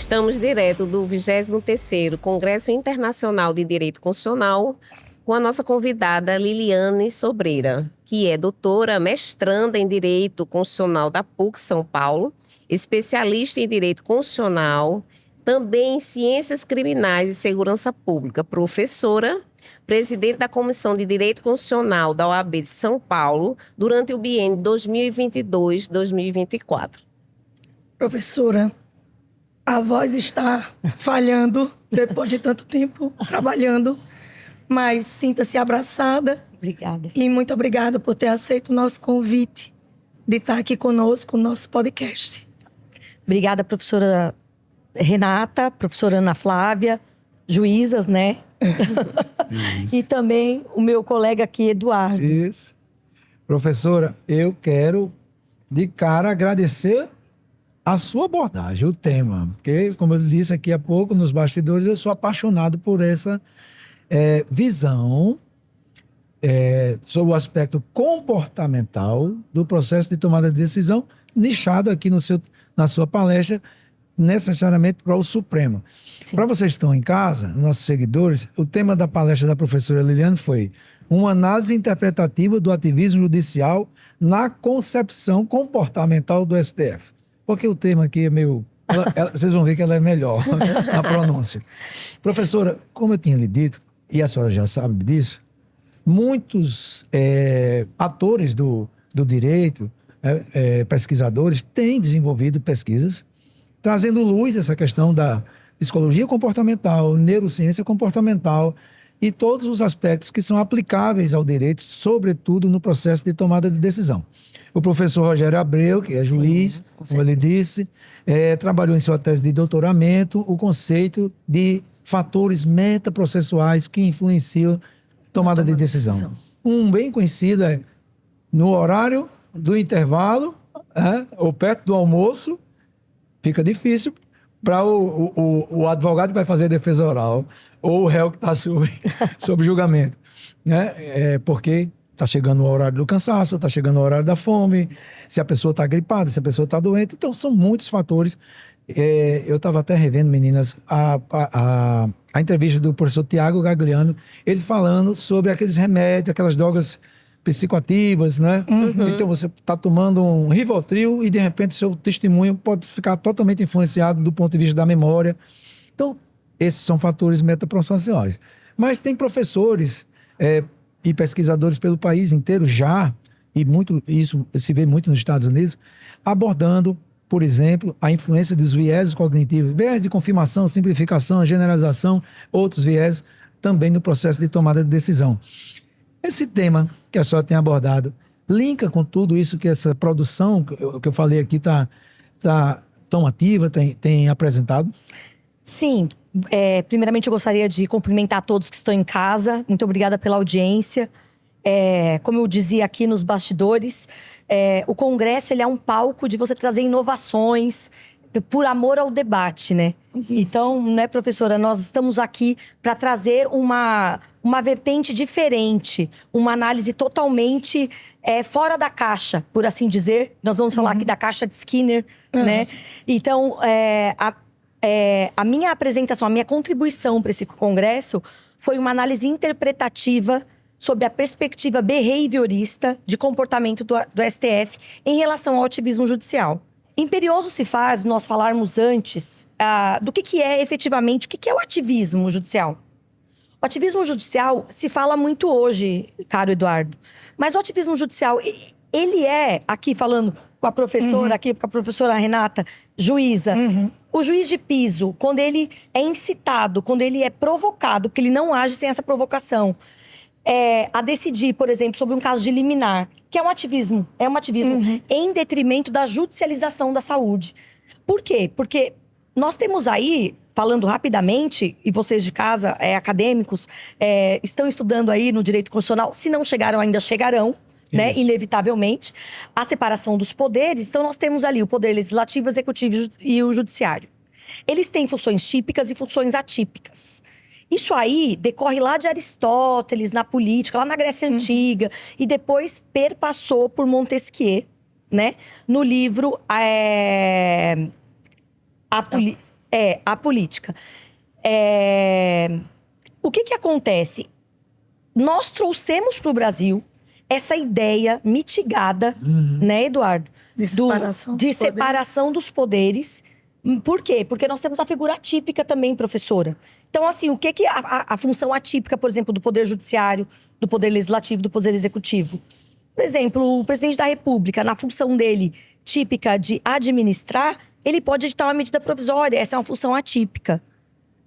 Estamos direto do 23º Congresso Internacional de Direito Constitucional com a nossa convidada Liliane Sobreira, que é doutora mestranda em Direito Constitucional da PUC São Paulo, especialista em Direito Constitucional, também em Ciências Criminais e Segurança Pública, professora, presidente da Comissão de Direito Constitucional da OAB de São Paulo durante o biênio 2022-2024. Professora, a voz está falhando depois de tanto tempo trabalhando, mas sinta-se abraçada. Obrigada. E muito obrigada por ter aceito o nosso convite de estar aqui conosco no nosso podcast. Obrigada, professora Renata, professora Ana Flávia, juízas, né? E também o meu colega aqui, Eduardo. Isso. Professora, eu quero de cara agradecer a sua abordagem, o tema. Porque, como eu disse aqui há pouco, nos bastidores, eu sou apaixonado por essa visão sobre o aspecto comportamental do processo de tomada de decisão, nichado aqui na sua palestra, necessariamente para o Supremo. Para vocês que estão em casa, nossos seguidores, o tema da palestra da professora Liliane foi uma análise interpretativa do ativismo judicial na concepção comportamental do STF. Porque o termo aqui é meio... vocês vão ver que ela é melhor na pronúncia. Professora, como eu tinha lhe dito, e a senhora já sabe disso, muitos atores do direito, pesquisadores, têm desenvolvido pesquisas trazendo luz a essa questão da psicologia comportamental, neurociência comportamental e todos os aspectos que são aplicáveis ao direito, sobretudo no processo de tomada de decisão. O professor Rogério Abreu, que é juiz, como ele disse, trabalhou em sua tese de doutoramento o conceito de fatores metaprocessuais que influenciam tomada de decisão. Um bem conhecido é no horário do intervalo, ou perto do almoço, fica difícil para o advogado que vai fazer a defesa oral ou o réu que está sob julgamento, né? Porque está chegando o horário do cansaço, está chegando o horário da fome, se a pessoa está gripada, se a pessoa está doente. Então, são muitos fatores. Eu estava até revendo, meninas, a entrevista do professor Tiago Gagliano, ele falando sobre aqueles remédios, aquelas drogas psicoativas, né? Uhum. Então, você está tomando um Rivotril e, de repente, seu testemunho pode ficar totalmente influenciado do ponto de vista da memória. Então, esses são fatores metaprocessuais. Mas tem professores e pesquisadores pelo país inteiro já, e isso se vê muito nos Estados Unidos, abordando, por exemplo, a influência dos vieses cognitivos, viés de confirmação, simplificação, generalização, outros viés também no processo de tomada de decisão. Esse tema que a senhora tem abordado linka com tudo isso que essa produção que eu falei aqui está tão ativa, tem apresentado? Sim. Primeiramente, eu gostaria de cumprimentar todos que estão em casa. Muito obrigada pela audiência. Como eu dizia aqui nos bastidores, o Congresso ele é um palco de você trazer inovações por amor ao debate, né? Isso. Então, né, professora, nós estamos aqui para trazer uma vertente diferente, uma análise totalmente fora da caixa, por assim dizer. Nós vamos falar aqui da caixa de Skinner, né? Então, a minha apresentação, a minha contribuição para esse congresso foi uma análise interpretativa sobre a perspectiva behaviorista de comportamento do STF em relação ao ativismo judicial. Imperioso se faz nós falarmos antes do que é efetivamente, o que é o ativismo judicial. O ativismo judicial se fala muito hoje, caro Eduardo, mas o ativismo judicial, ele aqui falando com a professora, aqui com a professora Renata, juíza, o juiz de piso, quando ele é incitado, quando ele é provocado, porque ele não age sem essa provocação, a decidir, por exemplo, sobre um caso de liminar, que é um ativismo em detrimento da judicialização da saúde. Por quê? Porque nós temos aí, falando rapidamente, e vocês de casa, acadêmicos, estão estudando aí no direito constitucional, se não chegaram ainda, chegarão, né, inevitavelmente, a separação dos poderes. Então, nós temos ali o poder legislativo, executivo e o judiciário. Eles têm funções típicas e funções atípicas. Isso aí decorre lá de Aristóteles, na política, lá na Grécia Antiga, e depois perpassou por Montesquieu, né? No livro A política. O que acontece? Nós trouxemos para o Brasil essa ideia mitigada, né, Eduardo? De separação dos poderes. Por quê? Porque nós temos a figura atípica também, professora. Então, assim, o que a função atípica, por exemplo, do Poder Judiciário, do Poder Legislativo, do Poder Executivo? Por exemplo, o presidente da República, na função dele típica de administrar, ele pode editar uma medida provisória. Essa é uma função atípica.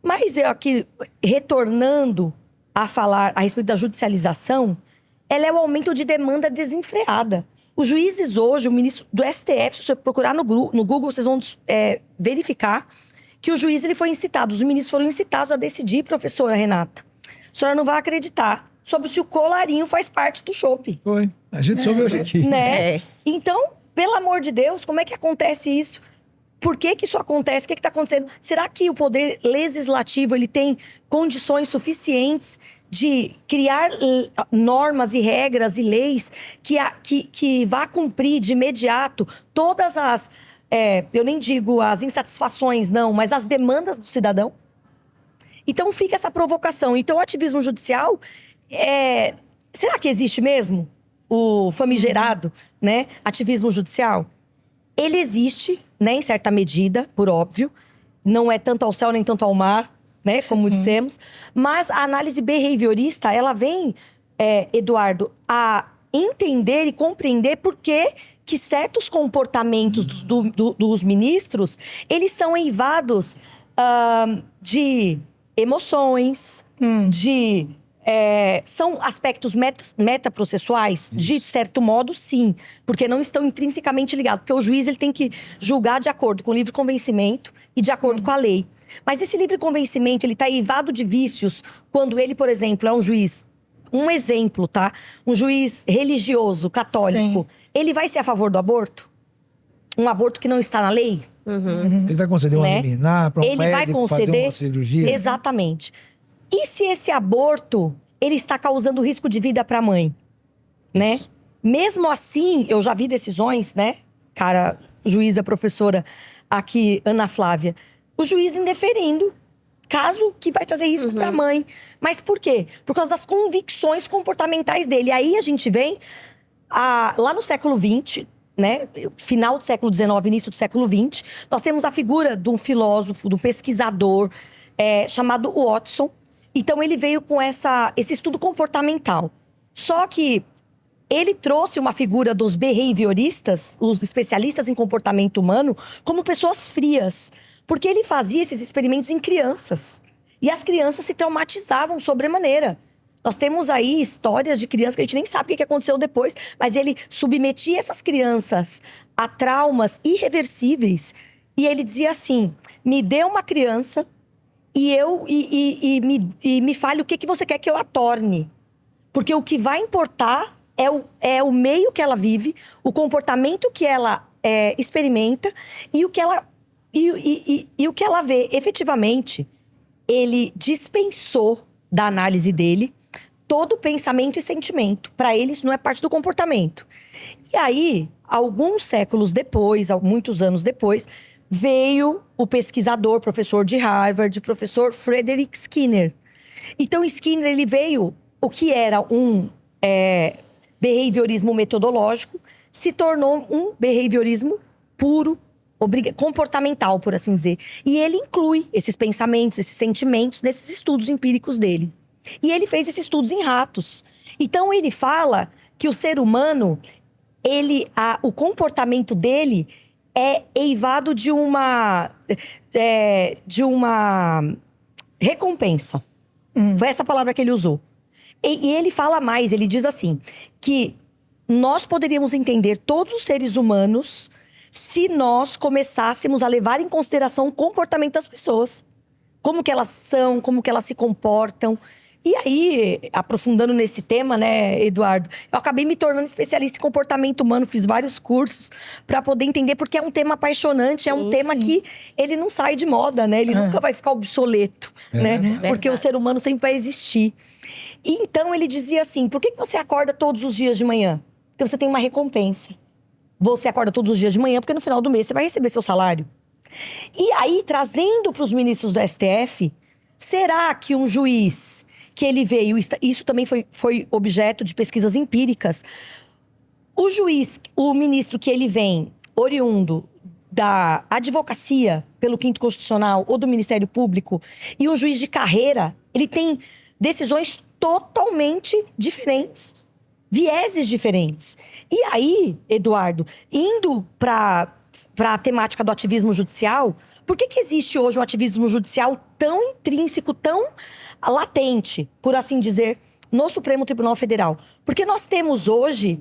Mas eu aqui, retornando a falar a respeito da judicialização, ela é o aumento de demanda desenfreada. Os juízes hoje, o ministro do STF, se você procurar no Google, vocês vão verificar que o juiz ele foi incitado, os ministros foram incitados a decidir, professora Renata. A senhora não vai acreditar sobre se o colarinho faz parte do chope. Foi. A gente soube hoje aqui. Né? Então, pelo amor de Deus, como é que acontece isso? Por que isso acontece? O que está acontecendo? Será que o Poder Legislativo ele tem condições suficientes de criar normas e regras e leis que vá cumprir de imediato todas as... eu nem digo as insatisfações, não, mas as demandas do cidadão? Então fica essa provocação. Então o ativismo judicial, será que existe mesmo o famigerado, né, ativismo judicial? Ele existe, né, em certa medida, por óbvio. Não é tanto ao céu nem tanto ao mar, né, como dissemos. Mas a análise behaviorista, ela vem, Eduardo, a entender e compreender por que certos comportamentos dos ministros, eles são eivados de emoções, são aspectos metaprocessuais? De certo modo, sim. Porque não estão intrinsecamente ligados. Porque o juiz ele tem que julgar de acordo com o livre convencimento e de acordo com a lei. Mas esse livre convencimento, ele está eivado de vícios quando ele, por exemplo, é um juiz... Um exemplo, tá? Um juiz religioso, católico. Sim. Ele vai ser a favor do aborto? Um aborto que não está na lei? Ele vai conceder uma liminar para um médico fazer uma cirurgia? Exatamente. E se esse aborto, ele está causando risco de vida para a mãe, né? Mesmo assim, eu já vi decisões, né? Cara, juíza, professora aqui, Ana Flávia. O juiz indeferindo, caso que vai trazer risco para a mãe. Mas por quê? Por causa das convicções comportamentais dele. Aí a gente vem, lá no século XX, né? Final do século XIX, início do século XX, nós temos a figura de um filósofo, de um pesquisador, chamado Watson. Então, ele veio com esse estudo comportamental. Só que ele trouxe uma figura dos behavioristas, os especialistas em comportamento humano, como pessoas frias. Porque ele fazia esses experimentos em crianças. E as crianças se traumatizavam sobremaneira. Nós temos aí histórias de crianças que a gente nem sabe o que aconteceu depois, mas ele submetia essas crianças a traumas irreversíveis. E ele dizia assim, me dê uma criança... E me fale o que você quer que eu a torne. Porque o que vai importar é o meio que ela vive, o comportamento que ela experimenta e o que ela vê. Efetivamente, ele dispensou da análise dele todo pensamento e sentimento. Para ele, isso não é parte do comportamento. E aí, alguns séculos depois, muitos anos depois... veio o pesquisador, professor de Harvard, professor Frederick Skinner. Então, Skinner, ele veio, o que era um behaviorismo metodológico, se tornou um behaviorismo puro, comportamental, por assim dizer. E ele inclui esses pensamentos, esses sentimentos, nesses estudos empíricos dele. E ele fez esses estudos em ratos. Então, ele fala que o ser humano, o comportamento dele... é eivado de uma recompensa. Foi essa palavra que ele usou. E ele fala mais, ele diz assim, que nós poderíamos entender todos os seres humanos se nós começássemos a levar em consideração o comportamento das pessoas. Como que elas são, como que elas se comportam. E aí, aprofundando nesse tema, né, Eduardo, eu acabei me tornando especialista em comportamento humano, fiz vários cursos para poder entender, porque é um tema apaixonante, é um tema que ele não sai de moda, né? Ele nunca vai ficar obsoleto, né? Porque o ser humano sempre vai existir. E então, ele dizia assim, por que você acorda todos os dias de manhã? Porque você tem uma recompensa. Você acorda todos os dias de manhã, porque no final do mês você vai receber seu salário. E aí, trazendo para os ministros do STF, será que um juiz que ele veio... Isso também foi objeto de pesquisas empíricas. O ministro que ele vem, oriundo da advocacia pelo Quinto Constitucional ou do Ministério Público, e um juiz de carreira, ele tem decisões totalmente diferentes, vieses diferentes. E aí, Eduardo, indo para a temática do ativismo judicial, por que existe hoje um ativismo judicial tão intrínseco, tão latente, por assim dizer, no Supremo Tribunal Federal? Porque nós temos hoje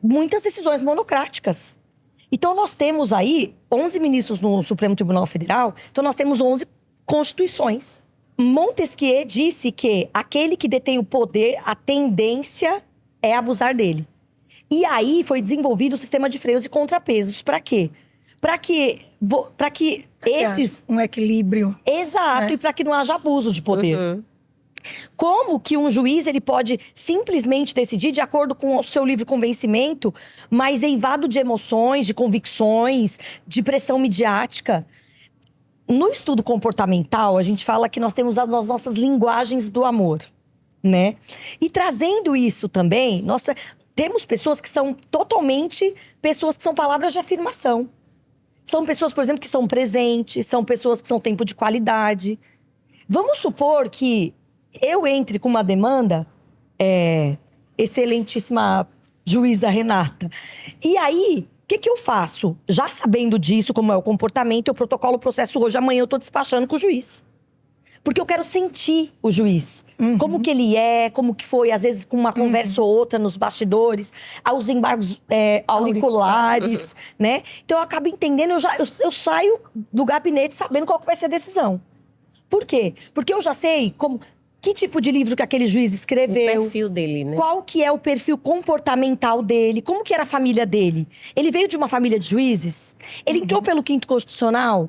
muitas decisões monocráticas. Então, nós temos aí 11 ministros no Supremo Tribunal Federal, então nós temos 11 constituições. Montesquieu disse que aquele que detém o poder, a tendência é abusar dele. E aí foi desenvolvido o sistema de freios e contrapesos. Para quê? Para que esses... Um equilíbrio. Exato, e para que não haja abuso de poder. Como que um juiz ele pode simplesmente decidir de acordo com o seu livre convencimento, mas eivado de emoções, de convicções, de pressão midiática? No estudo comportamental, a gente fala que nós temos as nossas linguagens do amor, né? E trazendo isso também, nós temos pessoas que são totalmente pessoas que são palavras de afirmação. São pessoas, por exemplo, que são presentes, são pessoas que são tempo de qualidade. Vamos supor que eu entre com uma demanda, excelentíssima juíza Renata. E aí, o que eu faço? Já sabendo disso, como é o comportamento, eu protocolo o processo hoje, amanhã eu tô despachando com o juiz. Porque eu quero sentir o juiz. Como que ele é, como que foi, às vezes com uma conversa ou outra nos bastidores, aos embargos auriculares, né? Então eu acabo entendendo, eu saio do gabinete sabendo qual que vai ser a decisão. Por quê? Porque eu já sei que tipo de livro que aquele juiz escreveu. O perfil dele, né? Qual que é o perfil comportamental dele. Como que era a família dele. Ele veio de uma família de juízes? Ele entrou pelo Quinto Constitucional?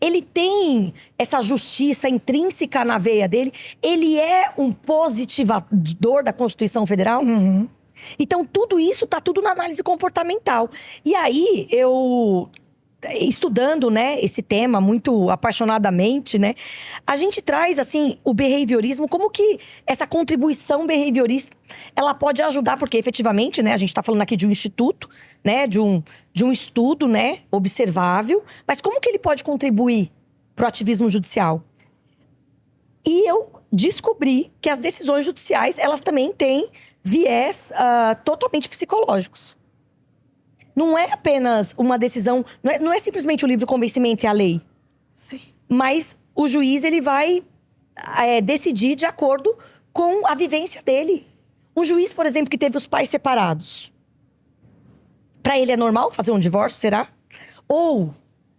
Ele tem essa justiça intrínseca na veia dele? Ele é um positivador da Constituição Federal? Então, tudo isso tá tudo na análise comportamental. E aí, eu... estudando, né, esse tema muito apaixonadamente, né, a gente traz, assim, o behaviorismo, como que essa contribuição behaviorista, ela pode ajudar, porque efetivamente, né, a gente tá falando aqui de um instituto, né, de um estudo, né, observável, mas como que ele pode contribuir pro ativismo judicial? E eu descobri que as decisões judiciais, elas também têm viés totalmente psicológicos. Não é apenas uma decisão... Não é simplesmente o livre convencimento e a lei. Sim. Mas o juiz, ele vai decidir de acordo com a vivência dele. Um juiz, por exemplo, que teve os pais separados. Para ele é normal fazer um divórcio, será? Ou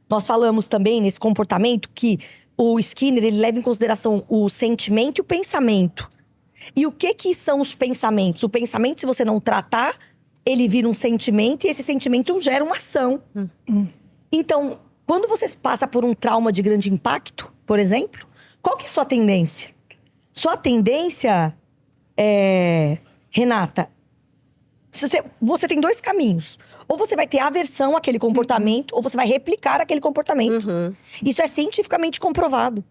nós falamos também nesse comportamento que o Skinner, ele leva em consideração o sentimento e o pensamento. E o que são os pensamentos? O pensamento, se você não tratar... ele vira um sentimento e esse sentimento gera uma ação. Então, quando você passa por um trauma de grande impacto, por exemplo, qual que é a sua tendência? Sua tendência, Renata, você tem dois caminhos. Ou você vai ter aversão àquele comportamento, ou você vai replicar aquele comportamento. Isso é cientificamente comprovado.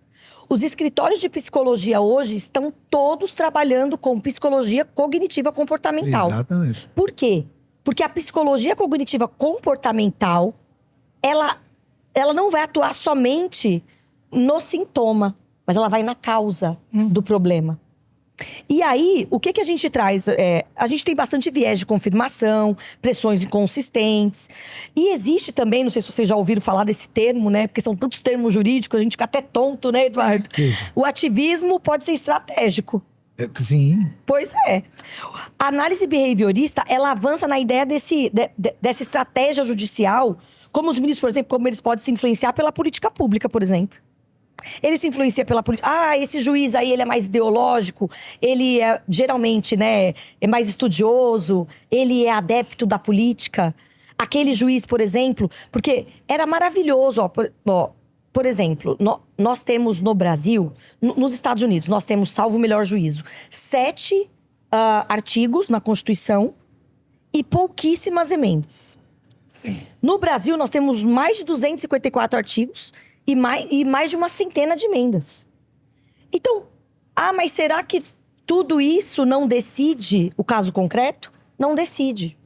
Os escritórios de psicologia hoje estão todos trabalhando com psicologia cognitiva comportamental. Exatamente. Por quê? Porque a psicologia cognitiva comportamental, ela não vai atuar somente no sintoma, mas ela vai na causa do problema. E aí, o que a gente traz? A gente tem bastante viés de confirmação, pressões inconsistentes. E existe também, não sei se vocês já ouviram falar desse termo, né? Porque são tantos termos jurídicos, a gente fica até tonto, né, Eduardo? O ativismo pode ser estratégico. Sim. Pois é. A análise behaviorista, ela avança na ideia dessa estratégia judicial, como os ministros, por exemplo, como eles podem se influenciar pela política pública, por exemplo. Ele se influencia pela política. Esse juiz aí, ele é mais ideológico, ele é, geralmente, né, é mais estudioso, ele é adepto da política. Aquele juiz, por exemplo, porque era maravilhoso, por exemplo, nós temos no Brasil, nos Estados Unidos, nós temos, salvo o melhor juízo, 7 artigos na Constituição e pouquíssimas emendas. Sim. No Brasil, nós temos mais de 254 artigos e mais de uma centena de emendas. Então, mas será que tudo isso não decide o caso concreto? Não decide.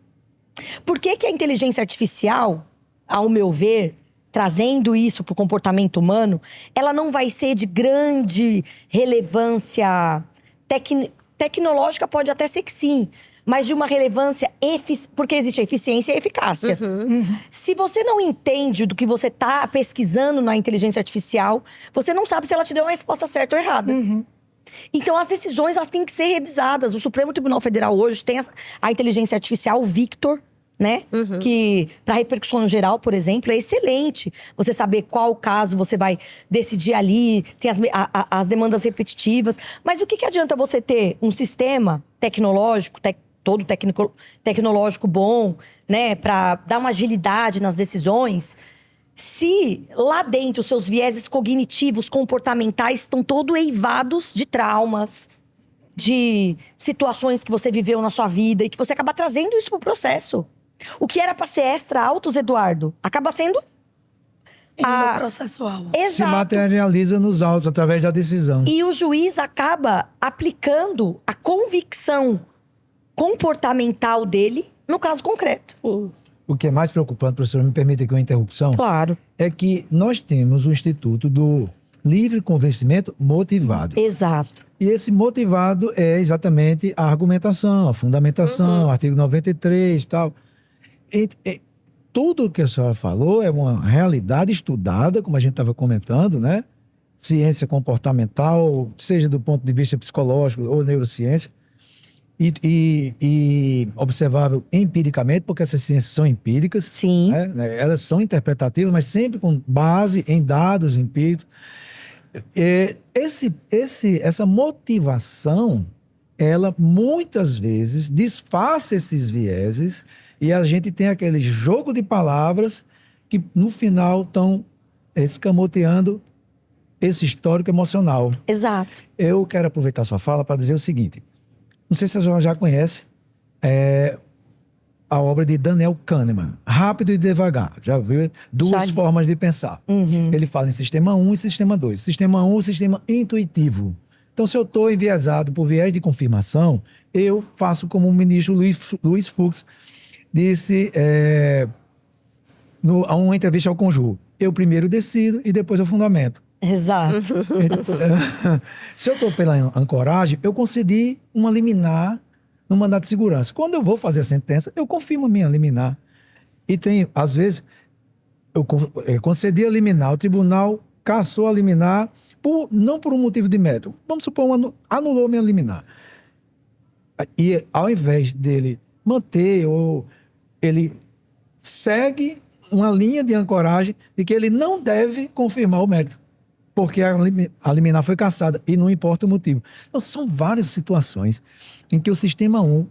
Por que que a inteligência artificial, ao meu ver, trazendo isso para o comportamento humano, ela não vai ser de grande relevância tecnológica, pode até ser que sim, mas de uma relevância, porque existe a eficiência e a eficácia. Se você não entende do que você está pesquisando na inteligência artificial, você não sabe se ela te deu uma resposta certa ou errada. Então, as decisões elas têm que ser revisadas. O Supremo Tribunal Federal hoje tem a inteligência artificial, o Victor, né? Que, para repercussão geral, por exemplo, é excelente. Você saber qual caso você vai decidir ali, tem as demandas repetitivas. Mas o que adianta você ter um sistema tecnológico, todo tecnológico bom, né? Para dar uma agilidade nas decisões, se lá dentro os seus vieses cognitivos, comportamentais estão todos eivados de traumas, de situações que você viveu na sua vida e que você acaba trazendo isso pro processo. O que era para ser extra autos, Eduardo, acaba sendo No processual. Se exato. materializa nos autos através da decisão. E o juiz acaba aplicando a convicção comportamental dele no caso concreto. O que é mais preocupante, professor, me permita aqui uma interrupção, Claro. é que nós temos o Instituto do Livre Convencimento Motivado. Exato. E esse motivado é exatamente a argumentação, a fundamentação, artigo 93 e tal. Tudo o que a senhora falou é uma realidade estudada, como a gente estava comentando, né? Ciência comportamental, seja do ponto de vista psicológico ou neurociência, e observável empiricamente, porque essas ciências são empíricas. Sim. Né? Elas são interpretativas, mas sempre com base em dados empíricos. Essa motivação, ela muitas vezes disfarça esses vieses e a gente tem aquele jogo de palavras que no final estão escamoteando esse histórico emocional. Exato. Eu quero aproveitar sua fala para dizer o seguinte, não sei se a senhora já conhece a obra de Daniel Kahneman, Rápido e Devagar. Já viu? Duas formas de pensar. Ele fala em sistema 1 e sistema 2. Sistema 1 é o sistema intuitivo. Então, se eu estou enviesado por viés de confirmação, eu faço como o ministro Luiz Fux disse a uma entrevista ao Conjur. Eu primeiro decido e depois eu fundamento. Exato. Se eu estou pela ancoragem, eu concedi uma liminar no mandado de segurança. Quando eu vou fazer a sentença, eu confirmo a minha liminar. E tem, às vezes, eu concedi a liminar, o tribunal cassou a liminar, não por um motivo de mérito. Vamos supor, anulou a minha liminar. E ao invés dele manter, ou ele segue uma linha de ancoragem de que ele não deve confirmar o mérito, porque a liminar foi cassada e não importa o motivo. Então, são várias situações em que o sistema 1,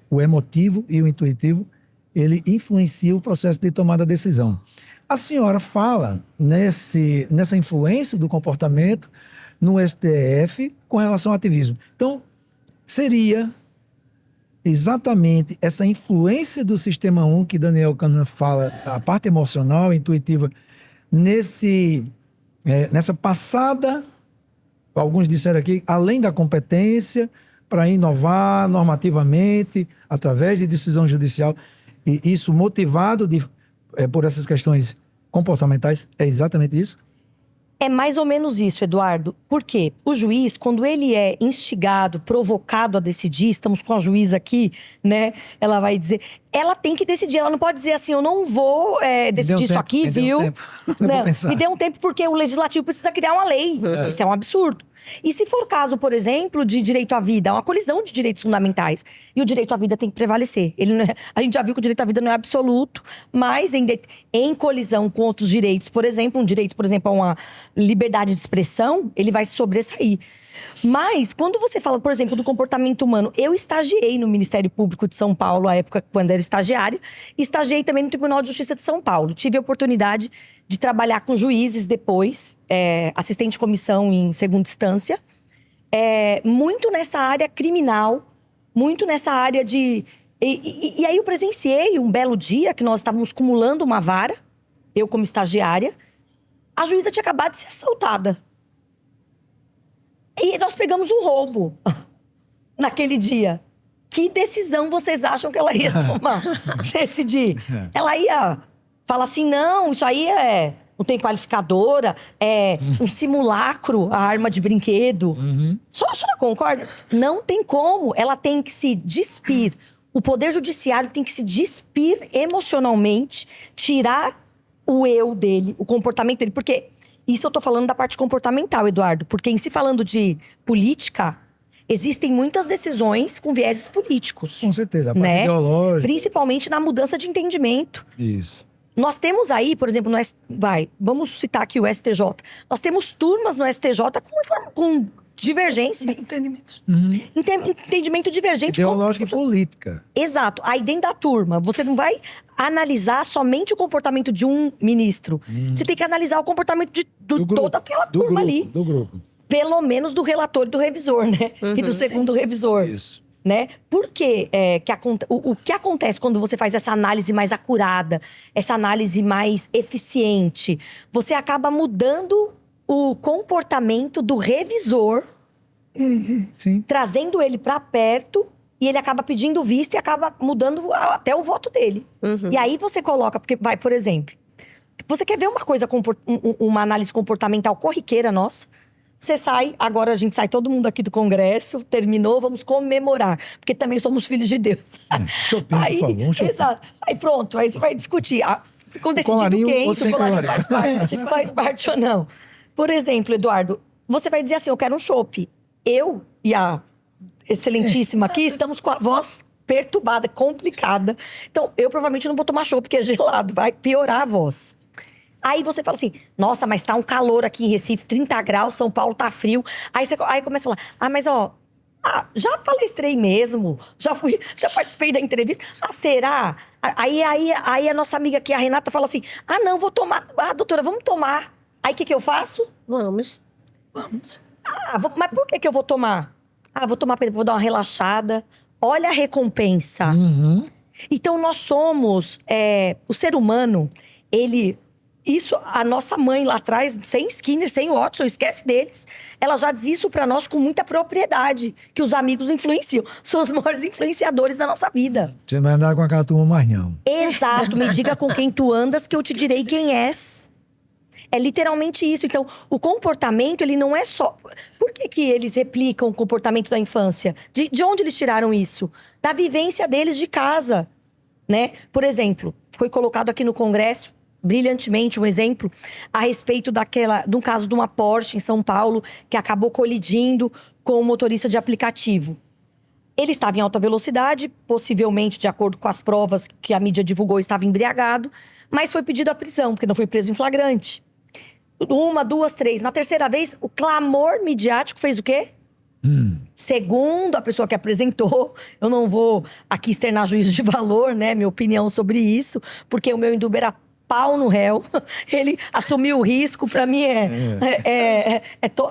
o emotivo e o intuitivo, ele influencia o processo de tomada de decisão. A senhora fala nessa influência do comportamento no STF com relação ao ativismo. Então, seria exatamente essa influência do sistema 1 que Daniel Kahneman fala, a parte emocional, intuitiva, nessa passada, alguns disseram aqui, além da competência, para inovar normativamente, através de decisão judicial, e isso motivado por essas questões comportamentais, é exatamente isso? É mais ou menos isso, Eduardo. Por quê? O juiz, quando ele é instigado, provocado a decidir, estamos com a juíza aqui, né? Ela vai dizer... Ela tem que decidir, ela não pode dizer assim, eu não vou decidir isso aqui, viu? Não, me dê um tempo porque o legislativo precisa criar uma lei. Isso é um absurdo. E se for caso, por exemplo, de direito à vida, é uma colisão de direitos fundamentais. E o direito à vida tem que prevalecer. A gente já viu que o direito à vida não é absoluto, mas em colisão com outros direitos, por exemplo, um direito, por exemplo, a uma liberdade de expressão, ele vai se sobressair. Mas, quando você fala, por exemplo, do comportamento humano, eu estagiei no Ministério Público de São Paulo, à época, quando era estagiária, e estagiei também no Tribunal de Justiça de São Paulo. Tive a oportunidade de trabalhar com juízes depois, assistente de comissão em segunda instância, muito nessa área criminal, muito nessa área de E aí eu presenciei um belo dia que nós estávamos cumulando uma vara, eu como estagiária, a juíza tinha acabado de ser assaltada. E nós pegamos um roubo naquele dia. Que decisão vocês acham que ela ia tomar? Decidir. Ela ia falar assim, não, isso aí não tem qualificadora, é um simulacro, a arma de brinquedo. A senhora concorda? Não tem como. Ela tem que se despir. O Poder Judiciário tem que se despir emocionalmente, tirar o eu dele, o comportamento dele. Porque isso eu tô falando da parte comportamental, Eduardo. Porque em se falando de política, existem muitas decisões com vieses políticos. Com certeza, a parte né? ideológica. Principalmente na mudança de entendimento. Isso. Nós temos aí, por exemplo, vamos citar aqui o STJ. Nós temos turmas no STJ com divergência. Entendimentos. Entendimento divergente. Ideológica e política. Exato. Aí dentro da turma, você não vai analisar somente o comportamento de um ministro. Você tem que analisar o comportamento de toda aquela turma ali. Do grupo. Pelo menos do relator e do revisor, né? E do segundo revisor. Isso. Né? Por quê? O que acontece quando você faz essa análise mais acurada, essa análise mais eficiente? Você acaba mudando o comportamento do revisor, Sim. trazendo ele para perto, e ele acaba pedindo vista e acaba mudando até o voto dele. E aí você coloca, porque por exemplo, você quer ver uma coisa, uma análise comportamental corriqueira nossa? Você sai, agora a gente sai todo mundo aqui do Congresso, terminou, vamos comemorar. Porque também somos filhos de Deus. Shopping, por favor, um shopping. Exato. Aí pronto, aí você vai discutir. Ficou decidido Colarinho quem, ou se o sem colarinho colarinho? faz parte, se faz parte ou não. Por exemplo, Eduardo, você vai dizer assim, eu quero um chopp. Eu e a excelentíssima aqui estamos com a voz perturbada, complicada. Então, eu provavelmente não vou tomar chopp, porque é gelado, vai piorar a voz. Aí você fala assim, nossa, mas tá um calor aqui em Recife, 30 graus, São Paulo tá frio. Aí começa a falar, mas já palestrei mesmo, já participei da entrevista. Será? Aí a nossa amiga aqui, a Renata, fala assim, não, vou tomar. Doutora, vamos tomar. Aí o que eu faço? Vamos. Mas por que eu vou tomar? Vou tomar, vou dar uma relaxada. Olha a recompensa. Então, nós somos... o ser humano, ele... Isso, a nossa mãe lá atrás, sem Skinner, sem Watson, esquece deles. Ela já diz isso pra nós com muita propriedade. Que os amigos influenciam. São os maiores influenciadores da nossa vida. Você não vai andar com aquela turma mais, não. Exato. Me diga com quem tu andas que eu te direi quem és. É literalmente isso. Então, o comportamento, ele não é só... Por que eles replicam o comportamento da infância? De onde eles tiraram isso? Da vivência deles de casa, né? Por exemplo, foi colocado aqui no Congresso, brilhantemente, um exemplo, a respeito de um caso de uma Porsche em São Paulo, que acabou colidindo com um motorista de aplicativo. Ele estava em alta velocidade, possivelmente, de acordo com as provas que a mídia divulgou, estava embriagado, mas foi pedido a prisão, porque não foi preso em flagrante. 1, 2, 3. Na terceira vez, o clamor midiático fez o quê? Segundo a pessoa que apresentou, eu não vou aqui externar juízo de valor, né? Minha opinião sobre isso, porque o meu Induba era pau no réu. Ele assumiu o risco. Pra mim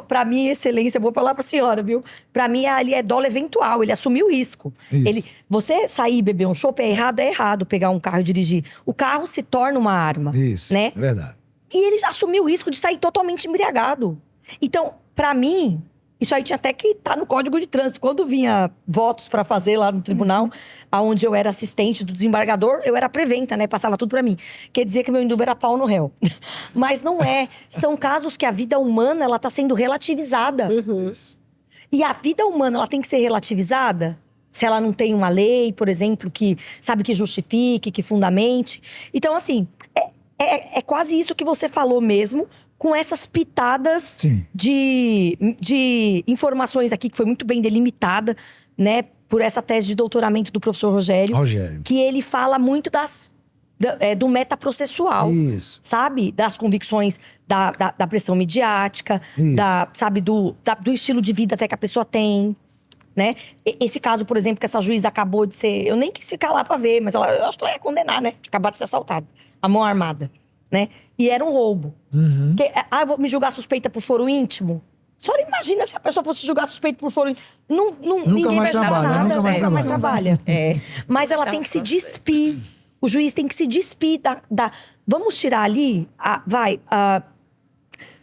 pra mim, excelência, vou falar pra senhora, viu? Pra mim, ali é dolo eventual. Ele assumiu o risco. Você sair e beber um chopp é errado pegar um carro e dirigir. O carro se torna uma arma. Isso, né? verdade. E ele assumiu o risco de sair totalmente embriagado. Então, pra mim, isso aí tinha até que estar no Código de Trânsito. Quando vinha votos pra fazer lá no tribunal, onde eu era assistente do desembargador, eu era preventa, né? Passava tudo pra mim. Quer dizer que meu Induba era pau no réu. Mas não é. São casos que a vida humana, ela tá sendo relativizada. E a vida humana, ela tem que ser relativizada se ela não tem uma lei, por exemplo, que sabe que justifique, que fundamente. Então, assim, é quase isso que você falou mesmo, com essas pitadas de informações aqui, que foi muito bem delimitada, né? Por essa tese de doutoramento do professor Rogério. Que ele fala muito do metaprocessual. Isso. Sabe? Das convicções da pressão midiática, do estilo de vida até que a pessoa tem. Né? Esse caso, por exemplo, que essa juíza acabou de ser... Eu nem quis ficar lá pra ver, mas eu acho que ela ia condenar, né? De acabar de ser assaltada. A mão armada, né? E era um roubo. Vou me julgar suspeita por foro íntimo? senhora imagina se a pessoa fosse julgar suspeito por foro. Ninguém vai mais julgar trabalha, nada, nunca mais nunca mais trabalha. trabalha. Mas ela tem que se despir. O juiz tem que se despir da vamos tirar ali,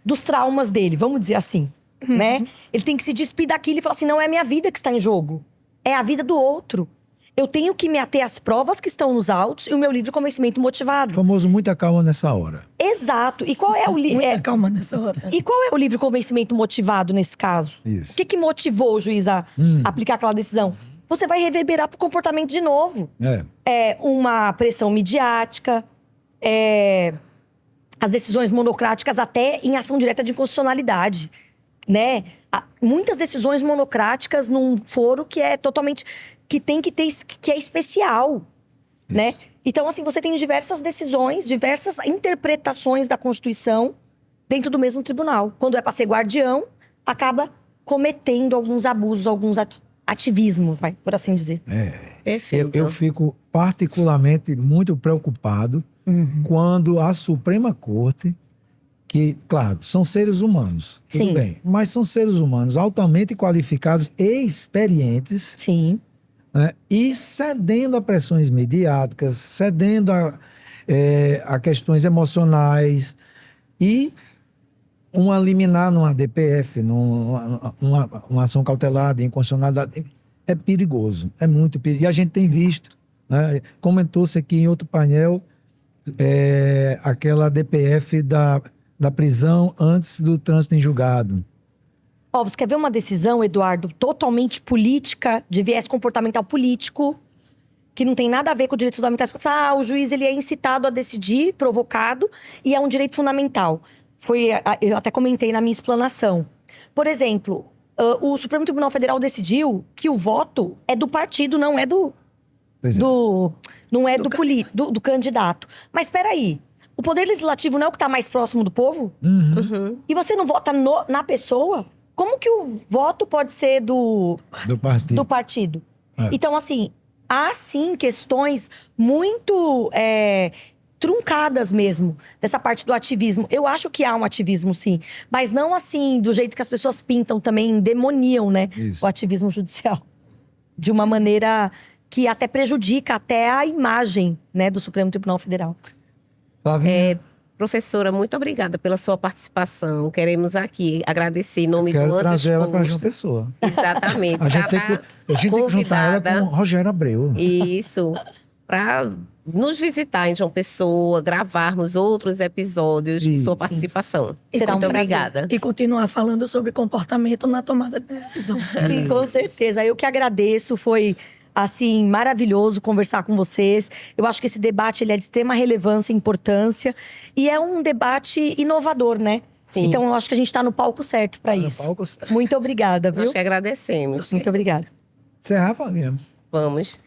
dos traumas dele, vamos dizer assim, né? Ele tem que se despir daquilo e falar assim, não é minha vida que está em jogo, é a vida do outro. Eu tenho que me ater às provas que estão nos autos e o meu livre convencimento motivado. O famoso muita calma nessa hora. Exato. E qual é o Muita calma nessa hora. E qual é o livre convencimento motivado nesse caso? Isso. O que motivou o juiz a aplicar aquela decisão? Você vai reverberar pro comportamento de novo. É uma pressão midiática, as decisões monocráticas até em ação direta de inconstitucionalidade, né? Muitas decisões monocráticas num foro que é totalmente... que tem que ter... que é especial, né? Então, assim, você tem diversas decisões, diversas interpretações da Constituição dentro do mesmo tribunal. Quando é para ser guardião, acaba cometendo alguns abusos, alguns ativismos, por assim dizer. Perfeito. Eu fico particularmente muito preocupado quando a Suprema Corte, que, claro, são seres humanos, tudo Sim. bem, mas são seres humanos altamente qualificados e experientes, Sim. né, e cedendo a pressões midiáticas, cedendo a questões emocionais e uma liminar numa DPF, uma ação cautelar de inconstitucionalidade, é perigoso, é muito perigoso. E a gente tem visto, né, comentou-se aqui em outro painel, aquela DPF da prisão antes do trânsito em julgado. Ó, você quer ver uma decisão, Eduardo, totalmente política, de viés comportamental político, que não tem nada a ver com direitos fundamentais? O juiz ele é incitado a decidir, provocado, e é um direito fundamental. Eu até comentei na minha explanação. Por exemplo, o Supremo Tribunal Federal decidiu que o voto é do partido, não é do candidato. Mas espera aí, o Poder Legislativo não é o que está mais próximo do povo? E você não vota na pessoa? Como que o voto pode ser do partido? Então, assim, há sim questões muito truncadas mesmo, dessa parte do ativismo. Eu acho que há um ativismo, sim. Mas não assim, do jeito que as pessoas pintam também, demoniam, né? Isso. O ativismo judicial. De uma maneira que até prejudica até a imagem, né, do Supremo Tribunal Federal. Flavinha, Professora, muito obrigada pela sua participação. Queremos aqui agradecer em nome do quero Antes trazer ela para João Posto. Pessoa. Exatamente. A gente tem que juntar ela com o Rogério Abreu. Isso, para nos visitar em João Pessoa, gravarmos outros episódios de Isso. sua participação. Será um Muito prazer. obrigada. E continuar falando sobre comportamento na tomada de decisão. Sim, com certeza. Eu que agradeço, foi assim maravilhoso conversar com vocês. Eu acho que esse debate ele é de extrema relevância e importância e é um debate inovador, né? Sim. Então eu acho que a gente está no palco certo para isso. palco certo. Muito obrigada, viu? Nós que agradecemos. Muito obrigada. Encerrar, Flavinha. Vamos.